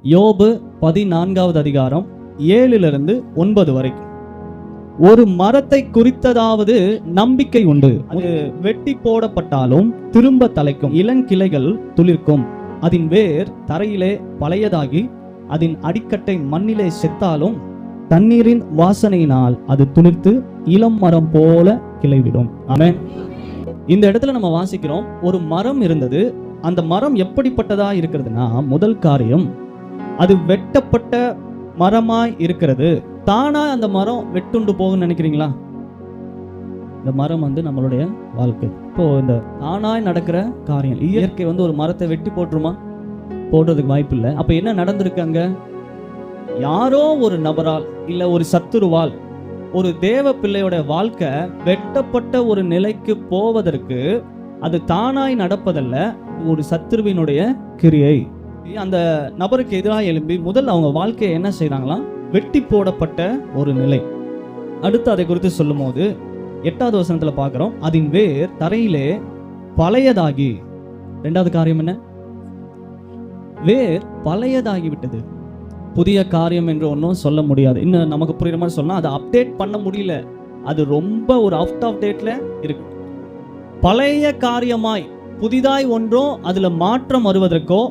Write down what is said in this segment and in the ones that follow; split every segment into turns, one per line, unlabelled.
யோபு 14வது அதிகாரம் 7-9 வரைக்கும். ஒரு மரத்தை குறித்ததாவது நம்பிக்கை உண்டு, அது வெட்டி போடப்பட்டாலும் திரும்ப தலைக்கும், இளங்கிளைகள் துளிர்க்கும், அதன் வேர் தரையிலே பழையதாகி அதன் அடிக்கட்டை மண்ணிலே செத்தாலும் தண்ணீரின் வாசனையினால் அது துளிர்த்து இளம் மரம் போல கிளைவிடும். ஆமென். இந்த இடத்துல நம்ம வாசிக்கிறோம், ஒரு மரம் இருந்தது. அந்த மரம் எப்படிப்பட்டதா இருக்கிறதுனா, முதல் காரியம், அது வெட்டப்பட்ட மரமாய் இருக்கிறது. தானா அந்த மரம் வெட்டுண்டு போகும்னு நினைக்கிறீங்களா? இந்த மரம் நம்மளுடைய வாழ்க்கை. இப்போ இந்த தானாய் நடக்கிற காரியம், இயற்கை ஒரு மரத்தை வெட்டி போட்டுருமா? போடுறதுக்கு வாய்ப்பு இல்லை. அப்ப என்ன நடந்திருக்காங்க? யாரோ ஒரு நபரால் இல்ல ஒரு சத்துருவால் ஒரு தேவ பிள்ளையோட வாழ்க்கை வெட்டப்பட்ட ஒரு நிலைக்கு போவதற்கு அது தானாய் நடப்பதல்ல, ஒரு சத்துருவினுடைய கிரியை. அந்த நபருக்கு எதிராக எழும்பி முதல் அவங்க வாழ்க்கையை என்ன செய்றாங்களாம்? வெட்டி போடப்பட்ட ஒரு நிலை. அடுத்து அதை குறித்து சொல்லும் போது 8வது வசனத்துல பார்க்கிறோம், அதன் வேர் தரையிலே பழையதாகி. 2வது காரியம் என்ன? வேர் பழையதாகி விட்டது. புதிய காரியம் என்று ஒன்றும் சொல்ல முடியாது. இன்னும் நமக்கு புரியுற மாதிரி சொன்னா, அதை அப்டேட் பண்ண முடியல. அது ரொம்ப ஒரு அவுட் ஆஃப் டேட்ல இருக்கு. பழைய காரியமாய் புதிதாய் ஒன்றும் அதுல மாற்றம் வருவதற்கோ,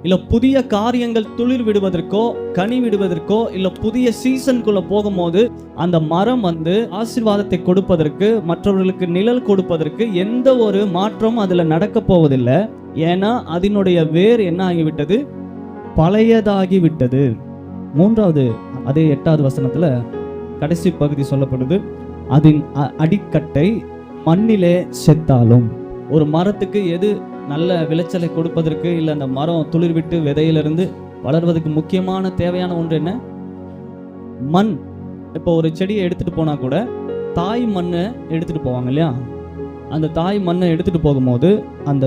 இல்ல புதிய காரியங்கள் துளிர் விடுவதற்கோ, கனி விடுவதற்கோ, இல்ல புதிய சீசனுக்குள்ள போகும்போது அந்த மரம் ஆசீர்வாதத்தை கொடுப்பதற்கு, மற்றவர்களுக்கு நிழல் கொடுப்பதற்கு எந்த ஒரு மாற்றமும் அதுல நடக்க போவதில்லை. ஏன்னா அதனுடைய வேர் என்ன ஆகிவிட்டது? பழையதாகி விட்டது. 3வது அதே 8வது வசனத்துல கடைசி பகுதி சொல்லப்படுது, அதன் அடிக்கட்டை மண்ணிலே செத்தாலும். ஒரு மரத்துக்கு எது நல்ல விளைச்சலை கொடுப்பதற்கு, இல்ல அந்த மரம் துளிர் விட்டு விதையிலிருந்து வளர்வதற்கு முக்கியமான தேவையான ஒன்று என்ன? மண். இப்போ ஒரு செடியை எடுத்துட்டு போனா கூட தாய் மண்ணை எடுத்துட்டு போவாங்க இல்லையா? அந்த தாய் மண்ணை எடுத்துட்டு போகும்போது அந்த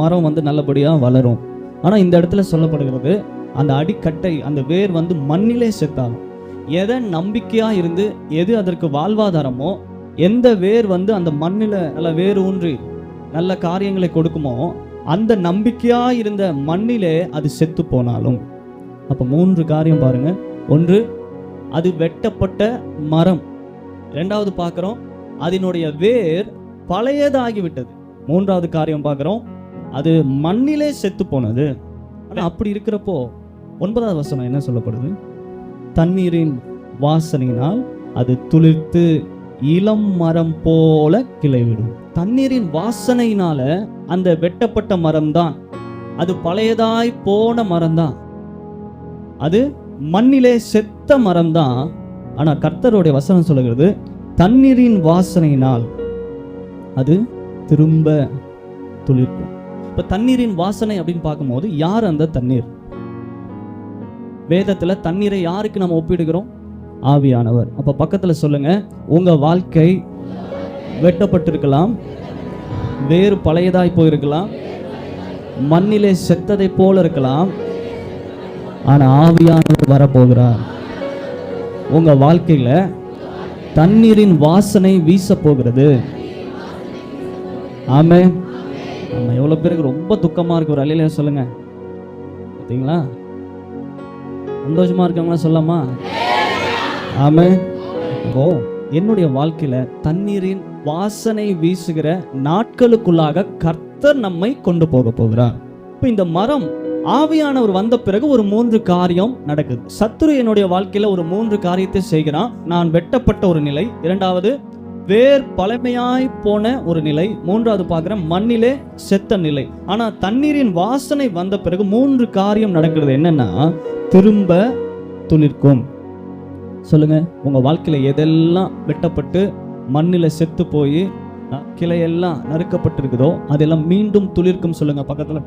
மரம் நல்லபடியா வளரும். ஆனா இந்த இடத்துல சொல்லப்படுகிறது, அந்த அடிக்கட்டை, அந்த வேர் மண்ணிலே செத்தாலும். எதை நம்பிக்கையா இருந்து எது அதற்கு வாழ்வாதாரமோ, எந்த வேர் அந்த மண்ணில நல்ல வேர் ஊன்றி நல்ல காரியங்களை கொடுக்குமோ, அந்த நம்பிக்கையா இருந்த மண்ணிலே அது செத்து போனாலும். அப்ப 3 காரியம் பாருங்க. 1, அது வெட்டப்பட்ட மரம். 2வது பார்க்கிறோம், அதனுடைய வேர் பழையதாகிவிட்டது. 3வது காரியம் பார்க்கிறோம், அது மண்ணிலே செத்து போனது. ஆனா அப்படி இருக்கிறப்போ 9வது வசனம் என்ன சொல்லப்படுது? தண்ணீரின் வாசனையினால் அது துளிர்த்து இளம் மரம் போல கிளைவிடும். தண்ணீரின் வாசனையினால அந்த வெட்டப்பட்ட மரம் தான், அது பழையதாய் போன மரம் தான், அது மண்ணிலே செத்த மரம் தான். ஆனா கர்த்தருடைய வசனம் சொல்லுகிறது, தண்ணீரின் வாசனையினால் அது திரும்ப துளிர்க்கும். இப்ப தண்ணீரின் வாசனை அப்படின்னு பார்க்கும்போது யார் அந்த தண்ணீர்? வேதத்துல தண்ணீரை யாருக்கு நம்ம ஒப்பிடுகிறோம்? ஆவியானவர். அப்ப பக்கத்துல சொல்லுங்க, உங்க வாழ்க்கை வெட்டப்பட்டிருக்கலாம், வேறு பழையதாய் போயிருக்கலாம், மண்ணிலே செத்ததை போல இருக்கலாம். ஆனா ஆவியானவர் வரப்போகிறார். உங்க வாழ்க்கையில தண்ணீரின் வாசனை வீச போகிறது. ஆமென். ஆமா. எவ்வளவு பேருக்கு ரொம்ப துக்கமா இருக்கு? ஒரு அல்லேலூயா சொல்லுங்க. பார்த்தீங்களா? சந்தோஷமா இருக்கவங்களா சொல்லாமா? ஆமென். இப்போ என்னுடைய வாழ்க்கையில தண்ணீரின் வாசனை வீசுகிற நாட்களுக்குள்ளாக கர்த்தர் நம்மை கொண்டு போக போகிறார். இப்போ இந்த மரம் ஆவியானவர் வந்த பிறகு ஒரு 3 காரியம் நடக்குது. சத்துரு என்னுடைய வாழ்க்கையில ஒரு 3 காரியத்தை செய்கிறான். நான் வெட்டப்பட்ட ஒரு நிலை. 2வது வேர் பழமையாய் போன ஒரு நிலை. 3வது பார்க்கிறேன், மண்ணிலே செத்த நிலை. ஆனா தண்ணீரின் வாசனை வந்த பிறகு 3 காரியம் நடக்கிறது. என்னன்னா, திரும்ப துளிர்க்கும். சொல்லுங்க, உங்க வாழ்க்கையில எதெல்லாம் வெட்டப்பட்டு மண்ணில செத்து போய் கிளையெல்லாம் நறுக்கப்பட்டிருக்குதோ அதெல்லாம் மீண்டும் துளிர்க்கும். சொல்லுங்க பக்கத்துல.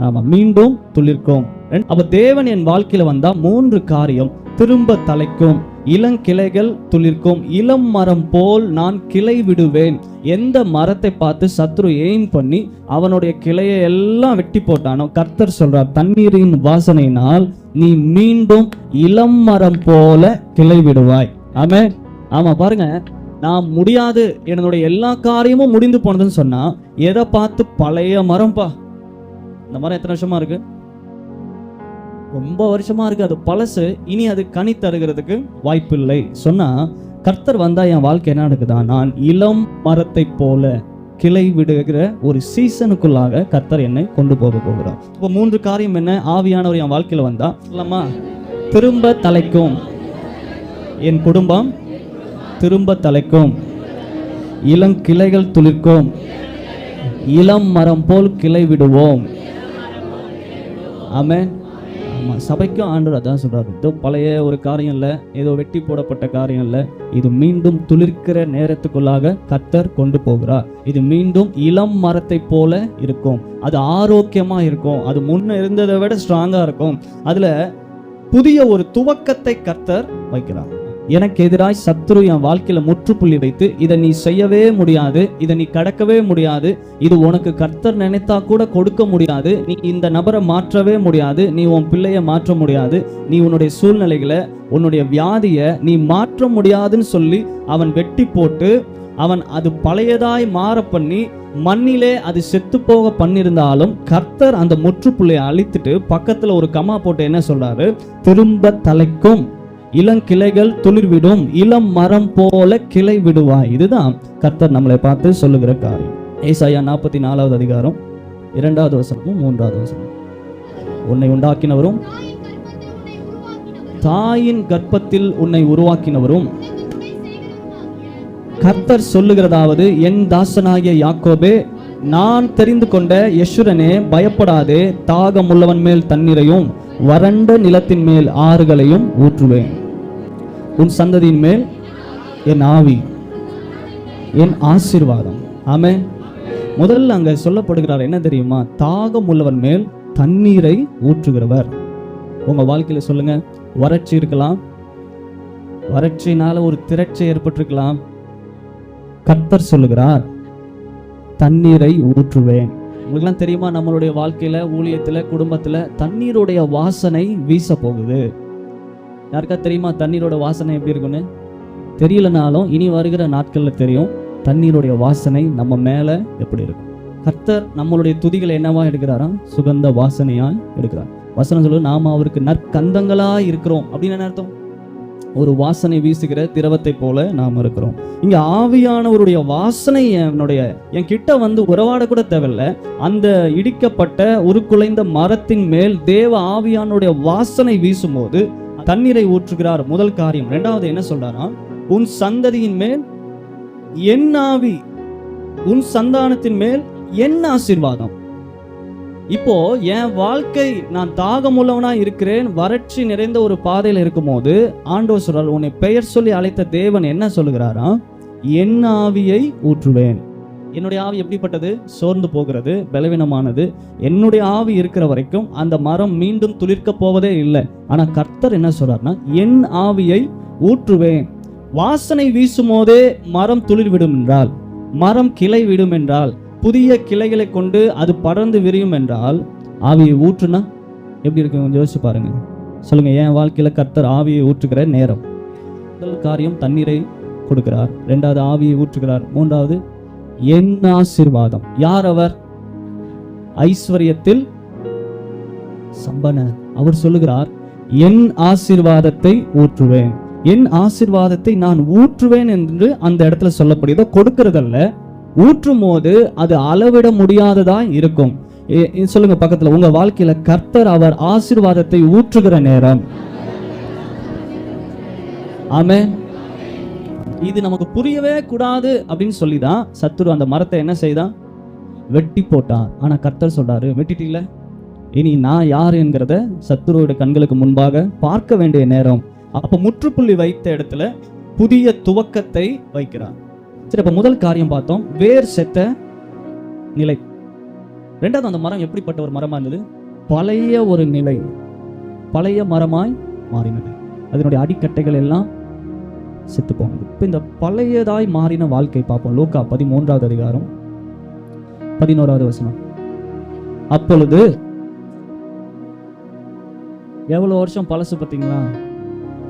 ஆமா, மீண்டும் துளிர்க்கும். அப்ப தேவன் என் வாழ்க்கையில வந்தா 3 காரியம்: திரும்ப தலைக்கும், இளங்கிளைகள் துளிர்க்கும், இளம் மரம் போல் நான் கிளை விடுவேன். எந்த மரத்தை பார்த்து சத்ரு எய்ம் பண்ணி அவனுடைய கிளையை எல்லாம் வெட்டி போட்டானோ, கர்த்தர் சொல்றார், தண்ணீரின் வாசனையினால் நீ மீண்டும் இளம் மரம் போல கிளை விடுவாய். ஆமே. ஆமா, பாருங்க, நான் முடியாது, என்னுடைய எல்லா காரியமும் முடிந்து போனதுன்னு சொன்னா எதை பார்த்து? பழைய மரம்பா. இந்த மரம் எத்தனை வருஷமா இருக்கு? ரொம்ப வருஷமா இருக்கு, அது பழசு, இனி அது கனி தருகிறதுக்கு வாய்ப்பு இல்லை சொன்னா, கர்த்தர் வந்தா என் வாழ்க்கை என்ன நடக்குதா, நான் இளம் மரத்தை போல கிளை விடுகிற ஒரு சீசனுக்குள்ளாக கர்த்தர் என்னை கொண்டு போகிறார். இப்போ 3 காரியம் என்ன? ஆவியானவர் என் வாழ்க்கையில வந்தா சொல்லலாமா? திரும்ப தலைக்கும், என் குடும்பம் திரும்ப தலைக்கும், இளங்கிளைகள் துளிர்க்கும், இளம் மரம் போல் கிளை விடுவோம். ஆமென். ஆமா, சபைக்கும் ஆண்டவர் அதான் சொல்றாரு. இதோ பழைய ஒரு காரியம் இல்லை, ஏதோ வெட்டி போடப்பட்ட காரியம் இல்லை, இது மீண்டும் துளிர்க்கிற நேரத்துக்குள்ளாக கர்த்தர் கொண்டு போகிறார். இது மீண்டும் இளம் மரத்தை போல இருக்கும், அது ஆரோக்கியமா இருக்கும், அது முன்ன இருந்ததை விட ஸ்ட்ராங்கா இருக்கும். அதுல புதிய ஒரு துவக்கத்தை கர்த்தர் வைக்கிறார். எனக்கு எதிராய் சத்துரு என் வாழ்க்கையில முற்றுப்புள்ளி வைத்து, இதை நீ செய்யவே முடியாது, இதை நீ கடக்கவே முடியாது, இது உனக்கு கர்த்தர் நினைத்தா கூட கொடுக்க முடியாது, நீ இந்த நபரை மாற்றவே முடியாது, நீ உன் பிள்ளைய மாற்ற முடியாது, நீ உன்னுடைய சூழ்நிலைகளை உன்னுடைய வியாதியை நீ மாற்ற முடியாதுன்னு சொல்லி அவன் வெட்டி போட்டு, அவன் அது பழையதாய் மாற பண்ணி மண்ணிலே அது செத்து போக பண்ணிருந்தாலும் கர்த்தர் அந்த முற்றுப்புள்ளியை அழித்துட்டு பக்கத்துல ஒரு கமா போட்டு என்ன சொல்றாரு? திரும்ப தலைக்கும், இளங்கிளைகள் துளிர்விடும், இளம் மரம் போல கிளை விடுவாய். இதுதான் கர்த்தர் நம்மளை பார்த்து சொல்லுகிற காரியம். ஏசாயா 44வது அதிகாரம் 2வது வசனமும் 3வது வசனம். உன்னை உண்டாக்கினவரும் தாயின் கர்ப்பத்தில் உன்னை உருவாக்கினவரும் கர்த்தர் சொல்லுகிறதாவது, என் தாசனாகிய யாக்கோபே, நான் தெரிந்து கொண்ட யெஷுரனே, பயப்படாதே, தாகம் உள்ளவன் மேல் தண்ணீரையும் வறண்ட நிலத்தின் மேல் ஆறுகளையும் ஊற்றுவேன். உன் சந்ததியின் மேல் என் ஆவி, என் ஆசீர்வாதம். ஆமென். முதல்ல அங்க சொல்லப்படுகிறார் என்ன தெரியுமா? தாகம் உள்ளவன் மேல் தண்ணீரை ஊற்றுகிறவர். உங்க வாழ்க்கையில சொல்லுங்க, வறட்சி இருக்கலாம், வறட்சினால ஒரு திரட்சி ஏற்பட்டிருக்கலாம். கர்த்தர் சொல்லுகிறார், தண்ணீரை ஊற்றுவேன். உங்களுக்குலாம் தெரியுமா, நம்மளுடைய வாழ்க்கையில, ஊழியத்துல, குடும்பத்துல தண்ணீருடைய வாசனை வீச போகுது. யாருக்கா தெரியுமா தண்ணீரோட வாசனை எப்படி இருக்குன்னு? தெரியலனாலும் இனி வருகிற நாட்கள்ல தெரியும் தண்ணீருடைய வாசனை நம்ம மேல எப்படி இருக்கும். கர்த்தர் நம்மளுடைய துதிகளை என்னவா எடுக்கிறாரா? சுகந்த வாசனையா எடுக்கிறார். வசனம் சொல்லு, நாம அவருக்கு நற்கந்தங்களா இருக்கிறோம் அப்படின்னு என்ன அர்த்தம்? ஒரு வாசனை வீசுகிற திரவத்தை போல நாம் இருக்கிறோம். இங்க ஆவியானவருடைய வாசனை என் கிட்ட வந்து உறவாட கூட தேவையில்லை. அந்த இடிக்கப்பட்ட உருக்குலைந்த மரத்தின் மேல் தேவ ஆவியானுடைய வாசனை வீசும்போது தண்ணீரை ஊற்றுகிறார். முதல் காரியம். 2வது என்ன சொல்றாரா? உன் சந்ததியின் மேல் என் ஆவி, உன் சந்தானத்தின் மேல் என் ஆசீர்வாதம். இப்போ என் வாழ்க்கை, நான் தாகமுள்ளவனா இருக்கிறேன், வறட்சி நிறைந்த ஒரு பாதையில இருக்கும் போது ஆண்டவர் சொல்றார், உன்னை பெயர் சொல்லி அழைத்த தேவன் என்ன சொல்லுகிறாரா? என் ஆவியை ஊற்றுவேன். என்னுடைய ஆவி எப்படிப்பட்டது? சோர்ந்து போகிறது, பலவீனமானது. என்னுடைய ஆவி இருக்கிற வரைக்கும் அந்த மரம் மீண்டும் துளிர்க்க போவதே இல்லை. ஆனா கர்த்தர் என்ன சொல்றாருன்னா, என் ஆவியை ஊற்றுவேன். வாசனை வீசும் போதே மரம் துளிர் விடும் என்றால், மரம் கிளை விடும் என்றால், புதிய கிளைகளை கொண்டு அது படர்ந்து விரியும் என்றால், ஆவியை ஊற்றுனா எப்படி இருக்கு? கொஞ்சம் யோசிச்சு பாருங்க. சொல்லுங்க, என் வாழ்க்கையில கர்த்தர் ஆவியை ஊற்றுகிற நேரம். முதல் காரியம் தண்ணீரை கொடுக்கிறார், 2வது ஆவியை ஊற்றுகிறார், 3வது என் ஆசீர்வாதம். யார் அவர்? ஐஸ்வர்யத்தில் சம்பனர். அவர் சொல்லுகிறார், என் ஆசீர்வாதத்தை ஊற்றுவேன். என் ஆசீர்வாதத்தை நான் ஊற்றுவேன் என்று அந்த இடத்துல சொல்லப்படுகிறதோ கொடுக்கிறதல்ல, ஊற்றும் போது அது அளவிட முடியாததா இருக்கும். சொல்லுங்க பக்கத்துல, உங்க வாழ்க்கையில கர்த்தர் அவர் ஆசீர்வாதத்தை ஊற்றுகிற நேரம். ஆமென். இது நமக்கு புரியவே கூடாது அப்படின்னு சொல்லிதான் சத்துரு அந்த மரத்தை என்ன செய்தான்? வெட்டி போட்டான். ஆனா கர்த்தர் சொல்றாரு, வெட்டிட்டீங்கள, இனி நான் யார் என்கிறத சத்துருவோட கண்களுக்கு முன்பாக பார்க்க வேண்டிய நேரம். அப்ப முற்றுப்புள்ளி வைத்த இடத்துல புதிய துவக்கத்தை வைக்கிறார். சரி, அப்ப முதல் காரியம் பார்த்தோம், வேர் செத்த நிலை. 2வது, அந்த மரம் எப்படிப்பட்ட ஒரு மரமா இருந்தது? பழைய ஒரு நிலை, பழைய மரமாய் மாறினது. அதனுடைய அடிக்கட்டைகள் எல்லாம் செத்து போனது. இப்ப இந்த பழையதாய் மாறின வாழ்க்கை பார்ப்போம். லூக்கா 13வது அதிகாரம் 11வது வசனம். அப்பொழுது எவ்வளவு வருஷம் பழசு பார்த்தீங்களா?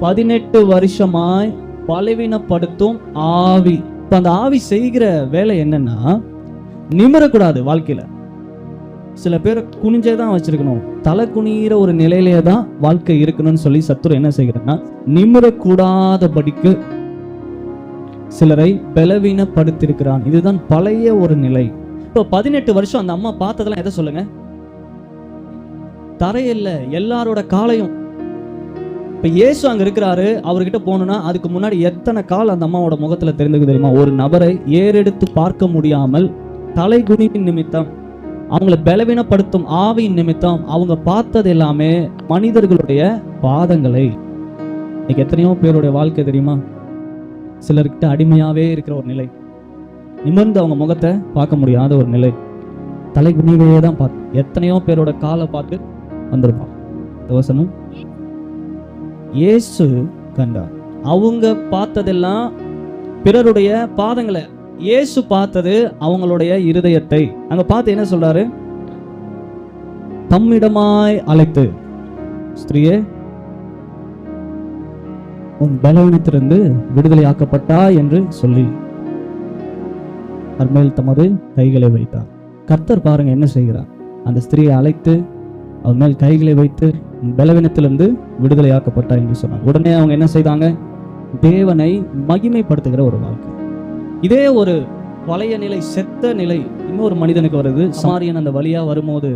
18 வருஷமாய் பலவீனப்படுத்தும் ஆவி. இப்ப அந்த ஆவி செய்கிற வேலை என்னன்னா, நிமிரக்கூடாது வாழ்க்கையில. சில பேரை குனிஞ்சே தான் வச்சிருக்கணும், தலை குனிகிற ஒரு நிலையிலே தான் வாழ்க்கை இருக்கணும்னு சொல்லி சத்துரு என்ன செய்கிறான்னா, நிமிரக்கூடாதபடிக்கு சிலரை பலவீனப்படுத்திருக்கிறான். இதுதான் பழைய ஒரு நிலை. இப்போ 18 வருஷம் அந்த அம்மா பார்த்ததெல்லாம் எதை சொல்லுங்க? தரையில்ல, எல்லாரோட காலையும். இப்ப இயேசு அங்க இருக்கிறாரு, அவர்கிட்ட போகணும்னா அதுக்கு முன்னாடி எத்தனை கால் அந்த அம்மாவோட முகத்துல தெரிந்துக்கு தெரியுமா? ஒரு நபரை ஏறெடுத்து பார்க்க முடியாமல் தலை குனிவின் நிமித்தம், அவங்களை பலவீனப்படுத்தும் ஆவியின் நிமித்தம் அவங்க பார்த்தது எல்லாமே மனிதர்களுடைய பாதங்களை. இன்னைக்கு எத்தனையோ பேருடைய வாழ்க்கை தெரியுமா? சிலர்கிட்ட அடிமையாவே இருக்கிற ஒரு நிலை, நிமிர்ந்து அவங்க முகத்தை பார்க்க முடியாத ஒரு நிலை, தலை குனிவே தான் பார்த்து எத்தனையோ பேரோட காலை பார்த்து வந்திருப்பான். வசனம் இயேசு கண்டார். அவங்க பார்த்ததெல்லாம் பிறருடைய பாதங்களை, இயேசு பார்த்தது அவங்களுடைய இருதயத்தை. அங்க பார்த்து என்ன சொல்றாரு? தம்மிடமாய் அழைத்து, ஸ்திரீயே உன் பலவீனத்திலிருந்து விடுதலையாக்கப்பட்டா என்று சொல்லி அவர்மேல் தமது கைகளை வைத்தார். கர்த்தர் பாருங்க என்ன செய்கிறார். அந்த ஸ்திரீயை அழைத்து அவர் மேல் கைகளை வைத்து பலவீனத்திலிருந்து விடுதலையாக்கப்பட்டா என்று சொன்னார். உடனே அவங்க என்ன செய்தாங்க? தேவனை மகிமைப்படுத்துகிற ஒரு வாழ்க்கை. இதே ஒரு பழைய நிலை, செத்த நிலை இன்னொரு மனிதனுக்கு வருது. சமாரியன் அந்த வழியா வரும்போது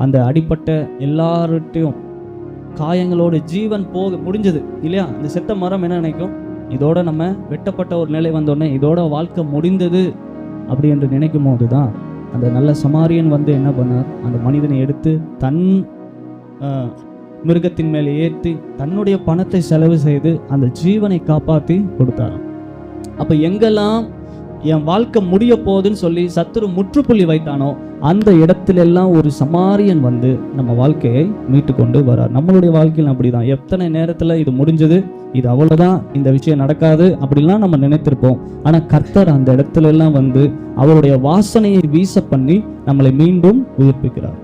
அந்த அடிப்பட்ட எல்லார்ட்டையும் காயங்களோடு ஜீவன் போக முடிஞ்சது இல்லையா? அந்த செத்த மரம் என்ன நினைக்கும்? இதோட நம்ம வெட்டப்பட்ட ஒரு நிலை வந்தோடனே இதோட வாழ்க்கை முடிந்தது அப்படி என்று நினைக்கும் போதுதான் அந்த நல்ல சமாரியன் வந்து என்ன பண்ணார்? அந்த மனிதனை எடுத்து தன் மிருகத்தின் மேலே ஏற்றி தன்னுடைய பணத்தை செலவு செய்து அந்த ஜீவனை காப்பாற்றி கொடுத்தார். அப்ப எங்கெல்லாம் என் வாழ்க்கை முடிய போகுதுன்னு சொல்லி சத்துரு முற்றுப்புள்ளி வைத்தானோ அந்த இடத்திலெல்லாம் ஒரு சமாரியன் வந்து நம்ம வாழ்க்கையை மீட்டு கொண்டு வரார். நம்மளுடைய வாழ்க்கையில் அப்படிதான். எத்தனை நேரத்துல இது முடிஞ்சது, இது அவ்வளவுதான், இந்த விஷயம் நடக்காது அப்படிலாம் நம்ம நினைத்திருப்போம். ஆனா கர்த்தர் அந்த இடத்துல எல்லாம் வந்து அவருடைய வாசனையை வீச பண்ணி நம்மளை மீண்டும் உயிர்ப்பிக்கிறார்.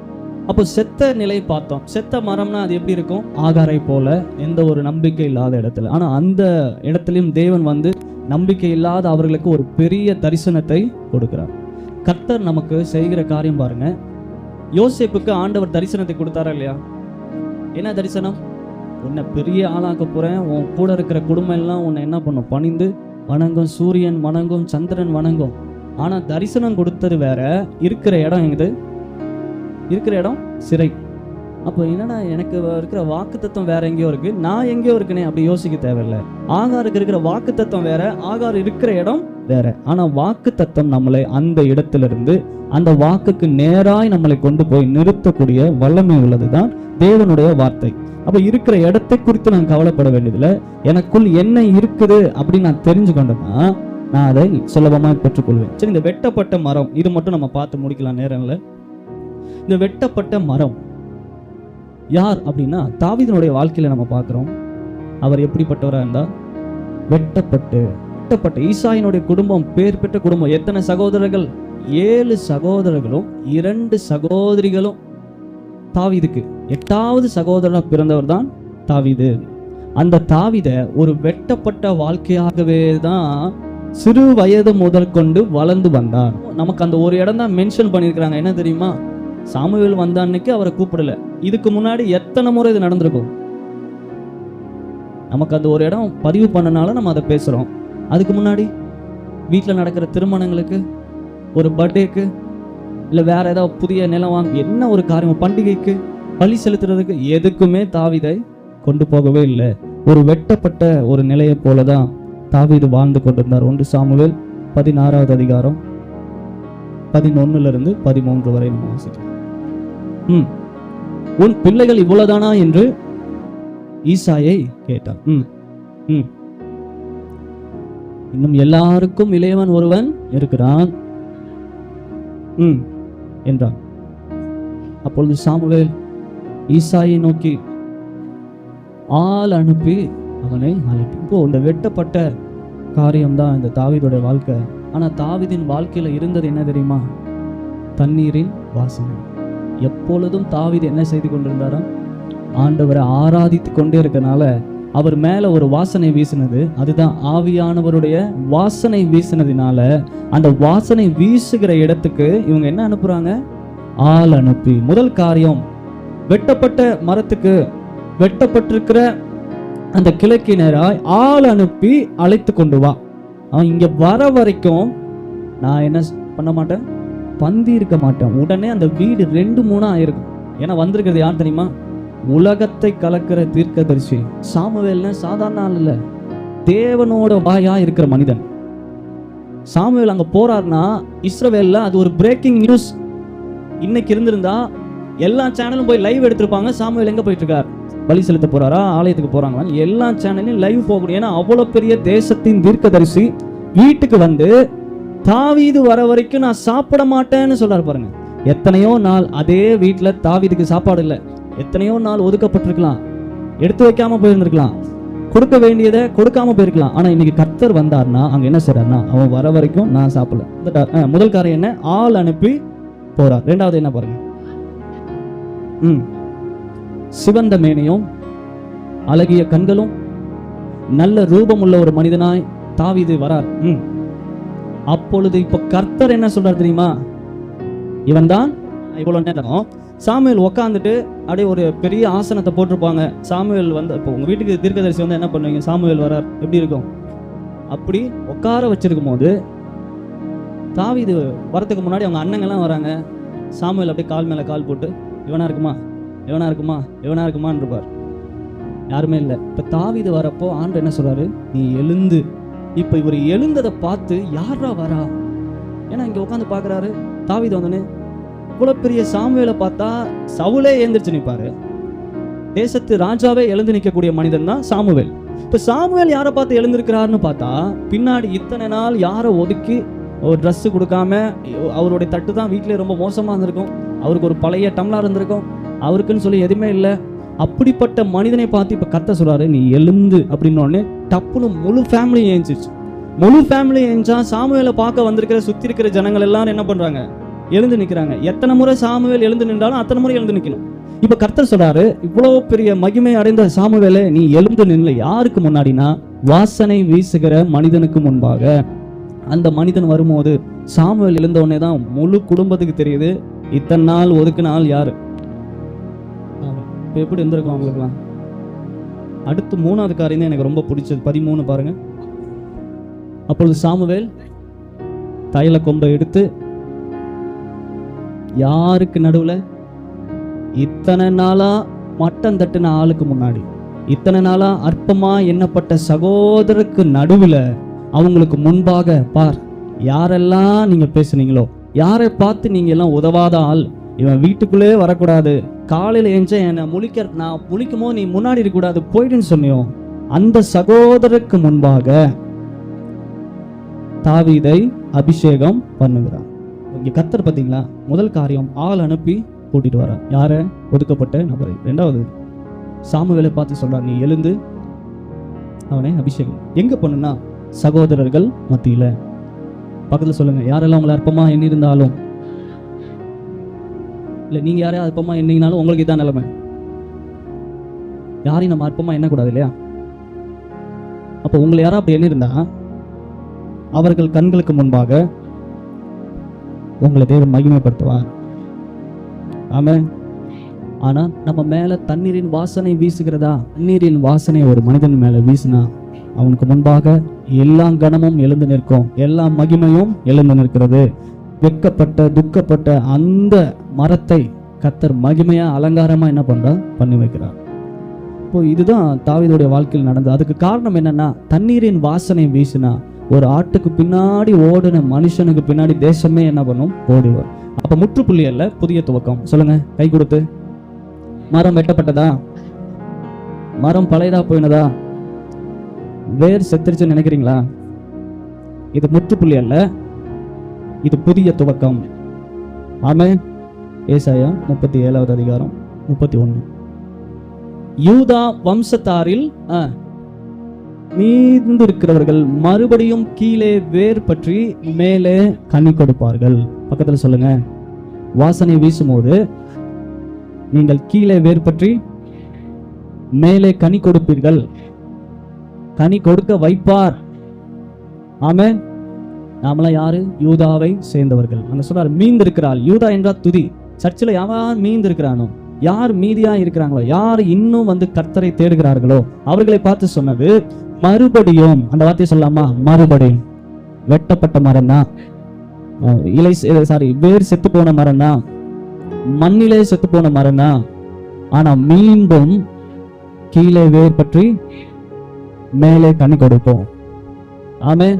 அப்போ செத்த நிலை பார்த்தோம். செத்த மரம்னா அது எப்படி இருக்கும்? ஆகாரை போல, எந்த ஒரு நம்பிக்கை இல்லாத இடத்துல. ஆனா அந்த இடத்துலயும் தேவன் வந்து நம்பிக்கை இல்லாத அவர்களுக்கு ஒரு பெரிய தரிசனத்தை கொடுக்கிறார். கர்த்தர் நமக்கு செய்கிற காரியம் பாருங்க. யோசேப்புக்கு ஆண்டவர் தரிசனத்தை கொடுத்தாரா இல்லையா? என்ன தரிசனம்? உன்னை பெரிய ஆளாக்க போறேன், உன் கூட இருக்கிற குடும்பம் எல்லாம் உன்னை என்ன பண்ணும்? பணிந்து வணங்கும், சூரியன் வணங்கும், சந்திரன் வணங்கும். ஆனா தரிசனம் கொடுத்தது வேற, இருக்கிற இடம் எங்குது? இருக்கிற இடம் சிறை. அப்போ என்னன்னா, எனக்கு இருக்கிற வாக்கு தத்துவம் வேற எங்கேயோ இருக்கு, நான் எங்கேயோ இருக்கனே அப்படி யோசிக்க தேவையில்லை. ஆகாருக்கு இருக்கிற வாக்கு தத்துவம் வேற, ஆகார் இருக்கிற இடம் வேற. ஆனா வாக்கு தத்துவம் நம்மளை அந்த இடத்திலிருந்து அந்த வாக்குக்கு நேராய் நம்மளை கொண்டு போய் நிறுத்தக்கூடிய வல்லமை உள்ளதுதான் தேவனுடைய வார்த்தை. அப்ப இருக்கிற இடத்தை குறித்து நான் கவலைப்பட வேண்டியதில்லை. எனக்குள் என்ன இருக்குது அப்படின்னு நான் தெரிஞ்சு கொண்டேன்னா நான் அதை சுலபமா பெற்றுக்கொள்வேன். சரி, இந்த வெட்டப்பட்ட மரம் இது மட்டும் நம்ம பார்த்து முடிக்கலாம் நேரம் இல்லை. இந்த வெட்டப்பட்ட மரம் யார் அப்படின்னா தாவீதினுடைய வாழ்க்கையில நம்ம பார்க்கிறோம். அவர் எப்படிப்பட்டவரா இருந்தா? வெட்டப்பட்டு ஈசாயினுடைய குடும்பம் பேர் பெற்ற குடும்பம். எத்தனை சகோதரர்கள்? 7 சகோதரர்களும் 2 சகோதரிகளும் தாவீதுக்கு 8வது சகோதரனா பிறந்தவர் தான் தாவீது. அந்த தாவீத ஒரு வெட்டப்பட்ட வாழ்க்கையாகவே தான் சிறு வயது முதல் கொண்டு வளர்ந்து வந்தார். நமக்கு அந்த ஒரு இடம் தான் மென்ஷன் பண்ணியிருக்கிறாங்க. என்ன தெரியுமா? சாமுவேல் வந்த அன்னைக்கு அவரை கூப்பிடல. இதுக்கு முன்னாடி எத்தனை முறை இது நடந்திருக்கும்? நமக்கு அந்த ஒரு இடம் பதிவு பண்ணனால நம்ம அதை பேசுறோம். அதுக்கு முன்னாடி வீட்டில் நடக்கிற திருமணங்களுக்கு, ஒரு பர்த்டேக்கு, இல்லை வேற ஏதாவது புதிய நிலம் வாங்க, என்ன ஒரு காரியம், பண்டிகைக்கு, பலி செலுத்துறதுக்கு, எதுக்குமே தாவீதை கொண்டு போகவே இல்லை. ஒரு வெட்டப்பட்ட ஒரு நிலையை போலதான் தாவீது வாழ்ந்து கொண்டிருந்தார். 1 சாமுவேல் 16வது அதிகாரம் 11 - 13 வரை நம்ம வாசிக்கிறோம். உன் பிள்ளைகள் இவ்வளவுதானா என்று ஈசாயை கேட்டார். இன்னும் எல்லாருக்கும் இளையவன் ஒருவன் இருக்கிறான் என்றான். அப்பொழுது சாமுவேல் ஈசாயை நோக்கி ஆள் அனுப்பி அவனை அழைப்பு. இப்போ இந்த வெட்டப்பட்ட காரியம்தான் இந்த தாவீதுடைய வாழ்க்கை. ஆனா தாவீதின் வாழ்க்கையில இருந்தது என்ன தெரியுமா? தண்ணீரின் வாசனை. எப்பொழுதும் தாவீது என்ன செய்து கொண்டிருந்தாரா? ஆண்டவரை ஆராதித்து கொண்டே இருக்கனால அவர் மேல ஒரு வாசனை வீசினது. அதுதான் ஆவியானவருடைய வாசனை வீசினதுனால அந்த வாசனை வீசுகிற இடத்துக்கு இவங்க என்ன அனுப்புறாங்க? ஆள் அனுப்பி. முதல் காரியம், வெட்டப்பட்ட மரத்துக்கு வெட்டப்பட்டிருக்கிற அந்த கிளைக்கு நேராய் ஆள் அனுப்பி அழைத்து கொண்டு வா. அவன் இங்க வர வரைக்கும் நான் என்ன பண்ண மாட்டேன், பந்தி இருக்க மாட்டேன். உடனே அந்த வீடு 2-3 ஆயிருக்கும். ஏன்னா வந்திருக்கிறது யார் தெரியுமா? உலகத்தை கலக்கிற தீர்க்கதரிசி சாமுவேல்னா சாதாரண ஆள் இல்ல, தேவனோட வாயா இருக்கிற மனிதன். சாமுவேல் அங்க போறாருன்னா இஸ்ரவேல்ல அது ஒரு பிரேக்கிங் நியூஸ். இன்னைக்கு இருந்திருந்தா எல்லா சேனலும் போய் லைவ் எடுத்திருப்பாங்க. சாமுவேல் எங்க போயிட்டு இருக்கார், பலி செலுத்த போறாரா, ஆலயத்துக்கு போறாங்க, எல்லா சேனலையும் லைவ் போகணும். ஏன்னா அவ்வளவு பெரிய தேசத்தின் தீர்க்கதரிசி வீட்டுக்கு வந்து தாவீது வர வரைக்கும் நான் சாப்பிட மாட்டேன்னு சொல்றாரு பாருங்க. எத்தனையோ நாள் அதே வீட்டுல தாவீதுக்கு சாப்பாடு இல்லை, எத்தனையோ நாள் ஒதுக்கப்பட்டிருக்கலாம், எடுத்து வைக்காம போயிருந்திருக்கலாம், கொடுக்க வேண்டியதை கொடுக்காம போயிருக்கலாம். ஆனா இன்னைக்கு கர்த்தர் வந்தார்னா அங்க என்ன செய்றாருன்னா, அவன் வர வரைக்கும் நான் சாப்பிடல. முதல் காரியம் என்ன? ஆள் அனுப்பி போறார். ரெண்டாவது என்ன பாருங்க, சிவந்த மேனியும் அழகிய கண்களும் நல்ல ரூபம் உள்ள ஒரு மனிதனாய் தாவீது வரார். அப்பொழுது இப்ப கர்த்தர் என்ன சொல்றாரு தெரியுமா? இவன் தான். இவ்வளவு நேரம் சாமுவேல் உட்காந்துட்டு அப்படியே ஒரு பெரிய ஆசனத்தை போட்டிருப்பாங்க. சாமுவேல் வந்து இப்போ உங்க வீட்டுக்கு தீர்க்கதரிசி வந்து என்ன பண்ணுவீங்க? சாமுவேல் வரார், எப்படி இருக்கும்? அப்படி உட்கார வச்சிருக்கும் போது தாவீது வரத்துக்கு முன்னாடி அவங்க அண்ணங்கள்லாம் வராங்க. சாமுவேல் அப்படியே கால் மேல கால் போட்டு இவனா இருக்குமா, இவனா இருக்குமா, இவனா இருக்குமான்னு இருப்பார். யாருமே இல்லை. இப்ப தாவீது வரப்போ ஆண்டவர் என்ன சொல்றாரு? நீ எழுந்து. இப்ப இவர் எழுந்ததை பார்த்து யாரா வரா? ஏன்னா இங்க உட்காந்து பாக்குறாரு. தாவீது வந்தோடனே இவ்வளவு பெரிய சாமுவேலை பார்த்தா சவுலே எழுந்திருச்சு நிற்பாரு. தேசத்து ராஜாவே எழுந்து நிற்கக்கூடிய மனிதன் தான் சாமுவேல். இப்ப சாமுவேல் யாரை பார்த்து எழுந்திருக்கிறாருன்னு பார்த்தா, பின்னாடி இத்தனை நாள் யாரை ஒதுக்கி ஒரு ட்ரெஸ் கொடுக்காம, அவருடைய தட்டு தான் வீட்டிலே ரொம்ப மோசமா இருந்திருக்கும், அவருக்கு ஒரு பழைய டம்ளர் இருந்திருக்கும், அவருக்குன்னு சொல்லி எதுவுமே இல்லை. அப்படிப்பட்ட மனிதனை பார்த்து இப்ப கர்த்தர் சொல்றாரு, நீ எழுந்து அப்படின்னு உடனே டப்புன்னு முழு ஃபேமிலி ஏஞ்சிச்சு. முழு ஃபேமிலி ஏஞ்சா சாமுவேலை பார்க்க வந்திருக்கிற சுத்தி இருக்கிற ஜனங்கள் எல்லாரும் என்ன பண்றாங்க? எழுந்து நிற்கிறாங்க. எத்தனை முறை சாமுவேல் எழுந்து நின்றாலும் அத்தனை முறை எழுந்து நிற்கணும். இப்ப கர்த்தர் சொல்றாரு, இவ்வளவு பெரிய மகிமை அடைந்த சாமுவேலே நீ எழுந்து நில்ல. யாருக்கு முன்னாடினா, வாசனை வீசுகிற மனிதனுக்கு முன்பாக. அந்த மனிதன் வரும்போது சாமுவேல் எழுந்த உடனே தான் முழு குடும்பத்துக்கு தெரியுது இத்தனை நாள் ஒதுக்குன ஆள் யாரு. இப்ப எப்படி இருந்திருக்கும் அவங்களுக்குலாம்? அடுத்து 3வது காரியம் தான் எனக்கு ரொம்ப பிடிச்சது. 13 பாருங்க. அப்பொழுது சாமுவேல் தைல கொம்பை எடுத்து யாருக்கு நடுவுல? இத்தனை நாளா மட்டம் தட்டுன ஆளுக்கு முன்னாடி, இத்தனை நாளா அற்பமா எண்ணப்பட்ட சகோதரருக்கு நடுவுல, அவங்களுக்கு முன்பாக பார், யாரெல்லாம் நீங்க பேசுனீங்களோ, யாரை பார்த்து நீங்க எல்லாம் உதவாத ஆள், இவன் வீட்டுக்குள்ளே வரக்கூடாது, காலையில எஞ்ச என்ன நான் முழிக்கும் போது நீ முன்னாடி இருக்கக்கூடாது, போயிடுன்னு சொன்னியோ, அந்த சகோதரருக்கு முன்பாக தாவீதை அபிஷேகம் பண்ணுகிறான். இங்க கர்த்தர் பாத்தீங்களா? முதல் காரியம், ஆள் அனுப்பி கூட்டிட்டு வர. யார? ஒதுக்கப்பட்ட நபரை. ரெண்டாவது, சாமுவேலை பார்த்து சொல்றார், நீ எழுந்து அவனை அபிஷேகம். எங்க பண்ணுனா? சகோதரர்கள் மத்தியில. பக்கத்துல சொல்லுங்க, யாரெல்லாம் உங்களை அற்பமா எண்ணி இருந்தாலும், இல்ல நீங்க யாரையும் அற்பமா எண்ணினாலும் உங்களுக்கு இதான் நிலைமை. யாரையும் நம்ம அற்பமா எண்ணக்கூடாது இல்லையா? அப்ப உங்களை யாரா அப்படி எண்ணிருந்தா, அவர்கள் கண்களுக்கு முன்பாக உங்களை தேவன் மகிமைப்படுத்துவார். ஆமென். ஆனா நம்ம மேல தண்ணீரின் வாசனை வீசுகிறதா? தண்ணீரின் வாசனை ஒரு மனிதன் மேல வீசினா அவனுக்கு முன்பாக எல்லா கணமும் எழுந்து நிற்கும், எல்லா மகிமையும் எழுந்து நிற்கிறது. வெட்கப்பட்ட துக்கப்பட்ட அந்த மரத்தை கர்த்தர் மகிமையா அலங்காரமா என்ன பண்றா? பண்ணி வைக்கிறார். இப்போ இதுதான் தாவீதுடைய வாழ்க்கையில் நடந்தது. அதுக்கு காரணம் என்னன்னா, தண்ணீரின் வாசனை வீசினா ஒரு ஆட்டுக்கு பின்னாடி ஓடின மனுஷனுக்கு பின்னாடி தேசமே என்ன பண்ணும்? ஓடிவர். அப்ப முற்றுப்புள்ளி அல்ல, புதிய துவக்கம். சொல்லுங்க, கை கொடுத்து. மரம் வெட்டப்பட்டதா? மரம் பழையதா போயினதா? வேர் செத்துருச்சுன்னு நினைக்கிறீங்களா? இது முற்றுப்புள்ளி அல்ல, இது புதிய துவக்கம். ஆமென். ஏசாயா 37வது அதிகாரம் 31. யூதா வம்சத்தாரில் மீந்திருக்கிறவர்கள் மறுபடியும் கீழே வேர் பற்றி மேலே கனி கொடுப்பார்கள். பக்கத்துல சொல்லுங்க, வாசனை வீசும்போது நீங்கள் கீழே வேர் பற்றி மேலே கனி கொடுப்பீர்கள். கனி கொடுக்க வைப்பார். ஆமென். நாமெல்லாம் யாரு? யூதாவை சேர்ந்தவர்கள். அங்க சொல்றாரு, மீந்திருக்கிறாள். யூதா என்றால் துதி. சர்ச்சில் யார் மீந்து இருக்கிறானோ, யார் மீதியா இருக்கிறாங்களோ, யார் இன்னும் கர்த்தரை தேடுகிறார்களோ அவர்களை பார்த்து சொன்னது, மறுபடியும், அந்த வார்த்தையை சொல்லலாமா, மறுபடியும் வெட்டப்பட்ட மரம் தான், வேர் செத்து போன மரம் தான், மண்ணிலே செத்து போன மரம் தான், ஆனா மீண்டும் கீழே வேர் பற்றி மேலே கனி கொடுப்போம். ஆமென்.